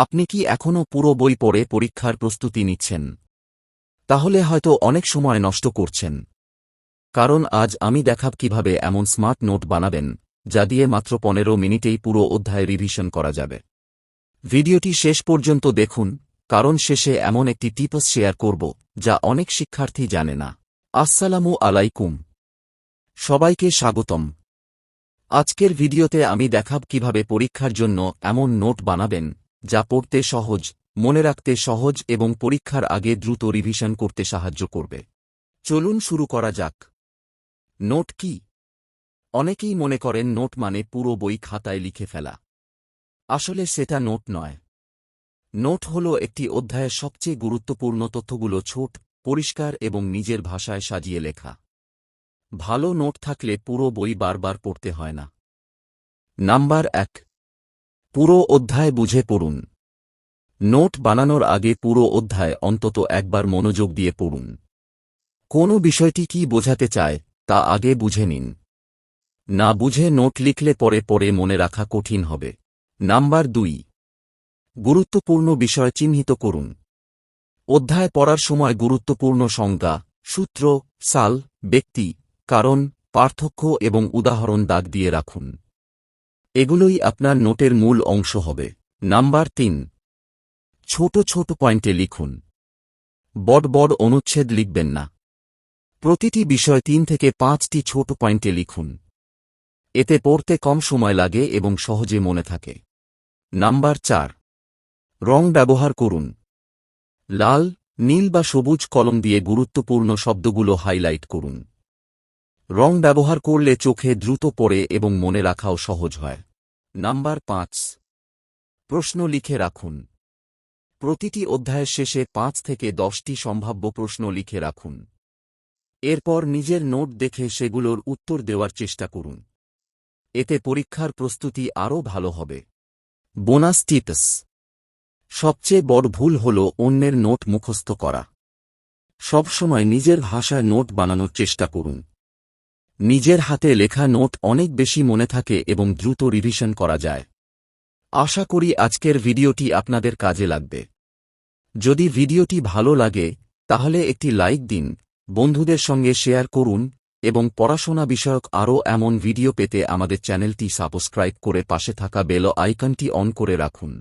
আপনি কি এখনও পুরো বই পড়ে পরীক্ষার প্রস্তুতি নিচ্ছেন? তাহলে হয়তো অনেক সময় নষ্ট করছেন। কারণ আজ আমি দেখাব কিভাবে এমন স্মার্ট নোট বানাবেন যা দিয়ে মাত্র 15 মিনিটেই পুরো অধ্যায় রিভিশন করা যাবে। ভিডিওটি শেষ পর্যন্ত দেখুন, কারণ শেষে এমন একটি টিপস শেয়ার করব যা অনেক শিক্ষার্থী জানে না। আসসালামু আলাইকুম, সবাইকে স্বাগতম। আজকের ভিডিওতে আমি দেখাব কিভাবে পরীক্ষার জন্য এমন নোট বানাবেন যা পড়তে সহজ, মনে রাখতে সহজ এবং পরীক্ষার আগে দ্রুত রিভিশন করতে সাহায্য করবে। চলুন শুরু করা যাক। নোট কি? অনেকেই মনে করেন নোট মানে পুরো বই খাতায় লিখে ফেলা। আসলে সেটা নোট নয়। নোট হল একটি অধ্যায়ের সবচেয়ে গুরুত্বপূর্ণ তথ্যগুলো ছোট, পরিষ্কার এবং নিজের ভাষায় সাজিয়ে লেখা। ভালো নোট থাকলে পুরো বই বারবার পড়তে হয় না। নাম্বার 1, পুরো অধ্যায় বুঝে পড়ুন। নোট বানানোর আগে পুরো অধ্যায় অন্তত একবার মনোযোগ দিয়ে পড়ুন। কোনো বিষয়টি কি বোঝাতে চায় তা আগে বুঝে নিন। না বুঝে নোট লিখলে পরে পরে মনে রাখা কঠিন হবে। নাম্বার 2, গুরুত্বপূর্ণ বিষয় চিহ্নিত করুন। অধ্যায় পড়ার সময় গুরুত্বপূর্ণ সংজ্ঞা, সূত্র, সাল, ব্যক্তি, কারণ, পার্থক্য এবং উদাহরণ দাগ দিয়ে রাখুন। এগুলোই আপনার নোটের মূল অংশ হবে। নাম্বার 3, ছোট ছোট পয়েন্টে লিখুন। বড় বড় অনুচ্ছেদ লিখবেন না। প্রতিটি বিষয় 3 থেকে 5টি ছোট পয়েন্টে লিখুন। এতে পড়তে কম সময় লাগে এবং সহজে মনে থাকে। নাম্বার 4, রং ব্যবহার করুন। লাল, নীল বা সবুজ কলম দিয়ে গুরুত্বপূর্ণ শব্দগুলো হাইলাইট করুন। রং ব্যবহার করলে চোখে দ্রুত পড়ে এবং মনে রাখাও সহজ হয়। নাম্বার 5, প্রশ্ন লিখে রাখুন। প্রতিটি অধ্যায়ের শেষে 5 থেকে 10টি সম্ভাব্য প্রশ্ন লিখে রাখুন। এরপর নিজের নোট দেখে সেগুলোর উত্তর দেওয়ার চেষ্টা করুন। এতে পরীক্ষার প্রস্তুতি আরও ভালো হবে। বোনাস টিপস: সবচেয়ে বড় ভুল হল অন্যের নোট মুখস্থ করা। সবসময় নিজের ভাষায় নোট বানানোর চেষ্টা করুন। নিজের হাতে লেখা নোট অনেক বেশি মনে থাকে এবং দ্রুত রিভিশন করা যায়। আশা করি আজকের ভিডিওটি আপনাদের কাজে লাগবে। যদি ভিডিওটি ভালো লাগে তাহলে একটি লাইক দিন, বন্ধুদের সঙ্গে শেয়ার করুন এবং পড়াশোনা বিষয়ক আরও এমন ভিডিও পেতে আমাদের চ্যানেলটি সাবস্ক্রাইব করে পাশে থাকা বেল আইকনটি অন করে রাখুন।